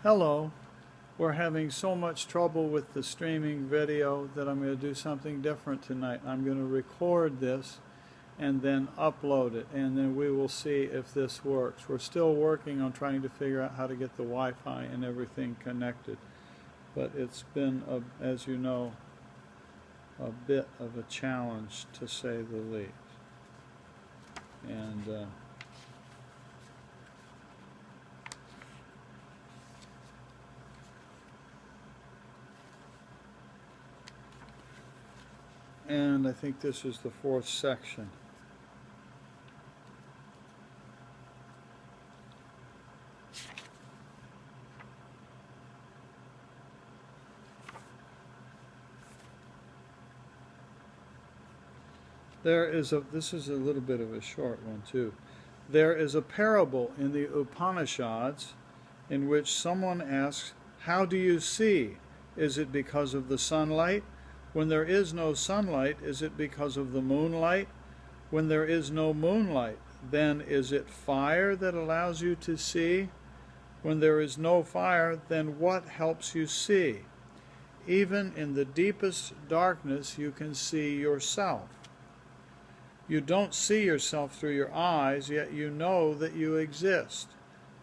Hello. We're having so much trouble with the streaming video that I'm going to do something different tonight. I'm going to record this and then upload it, and then we will see if this works. We're still working on trying to figure out how to get the Wi-Fi and everything connected, but it's been, as you know, a bit of a challenge, to say the least. And I think this is the fourth section. This is a little bit of a short one too. There is a parable in the Upanishads in which someone asks, "How do you see? Is it because of the sunlight? When there is no sunlight, is it because of the moonlight? When there is no moonlight, then is it fire that allows you to see? When there is no fire, then what helps you see? Even in the deepest darkness, you can see yourself. You don't see yourself through your eyes, yet you know that you exist.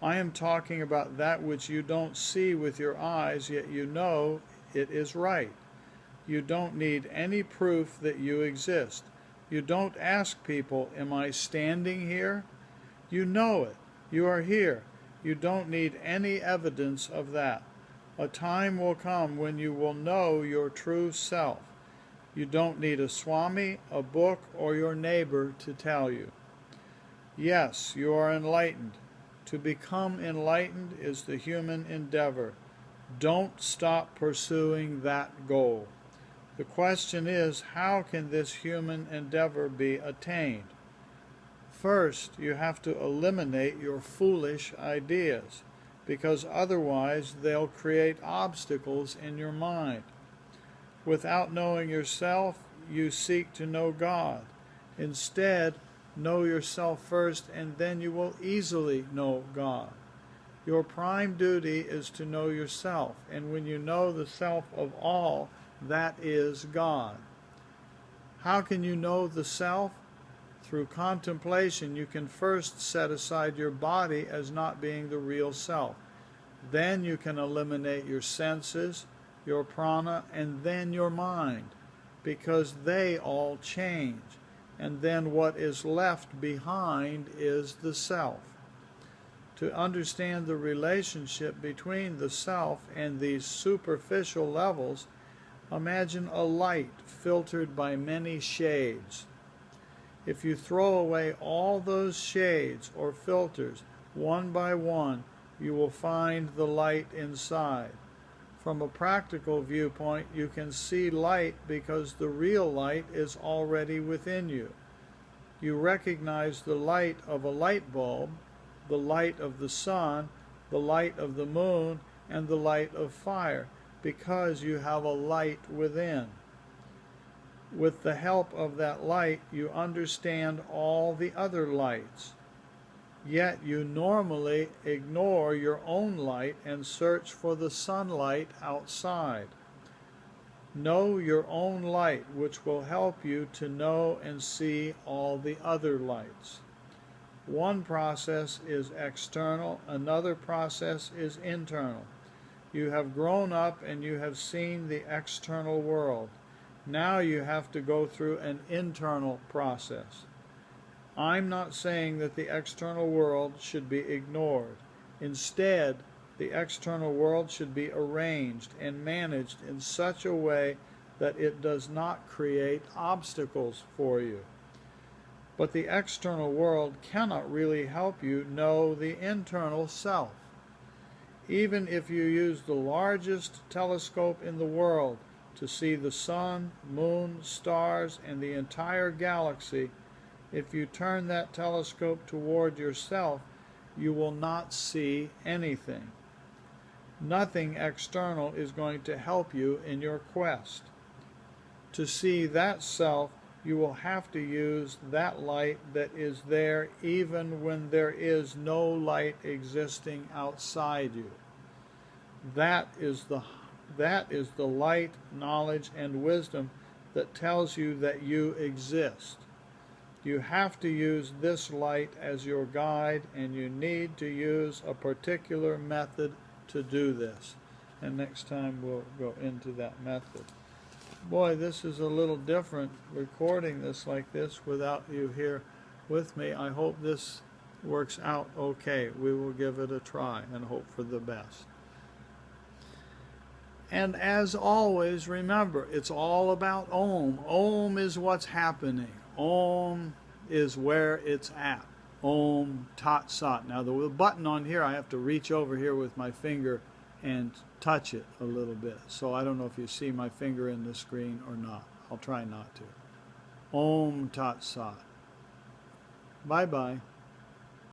I am talking about that which you don't see with your eyes, yet you know it is right. You don't need any proof that you exist. You don't ask people, 'Am I standing here?' You know it. You are here. You don't need any evidence of that. A time will come when you will know your true self. You don't need a Swami, a book, or your neighbor to tell you. Yes, you are enlightened. To become enlightened is the human endeavor. Don't stop pursuing that goal. The question is, how can this human endeavor be attained? First, you have to eliminate your foolish ideas, because otherwise they'll create obstacles in your mind. Without knowing yourself, you seek to know God. Instead, know yourself first, and then you will easily know God. Your prime duty is to know yourself, and when you know the self of all, that is God. How can you know the self? Through contemplation, you can first set aside your body as not being the real self. Then you can eliminate your senses, your prana, and then your mind, because they all change, and then what is left behind is the self. To understand the relationship between the self and these superficial levels, imagine a light filtered by many shades. If you throw away all those shades or filters one by one, you will find the light inside. From a practical viewpoint, you can see light because the real light is already within you. You recognize the light of a light bulb, the light of the sun, the light of the moon, and the light of fire, because you have a light within. With the help of that light, you understand all the other lights. Yet you normally ignore your own light and search for the sunlight outside. Know your own light, which will help you to know and see all the other lights. One process is external, another process is internal. You have grown up and you have seen the external world. Now you have to go through an internal process. I'm not saying that the external world should be ignored. Instead, the external world should be arranged and managed in such a way that it does not create obstacles for you. But the external world cannot really help you know the internal self. Even if you use the largest telescope in the world to see the sun, moon, stars, and the entire galaxy, if you turn that telescope toward yourself, you will not see anything. Nothing external is going to help you in your quest. To see that self, you will have to use that light that is there even when there is no light existing outside you. That is the light, knowledge, and wisdom that tells you that you exist. You have to use this light as your guide, and you need to use a particular method to do this. And next time we'll go into that method. Boy, this is a little different, recording this like this without you here with me. I hope this works out okay. We will give it a try and hope for the best. And as always, remember, it's all about Om. Om is what's happening. Om is where it's at. Om Tat Sat. Now the button on here, I have to reach over here with my finger and touch it a little bit. So I don't know if you see my finger in the screen or not. I'll try not to. Om Tat Sat. Bye-bye.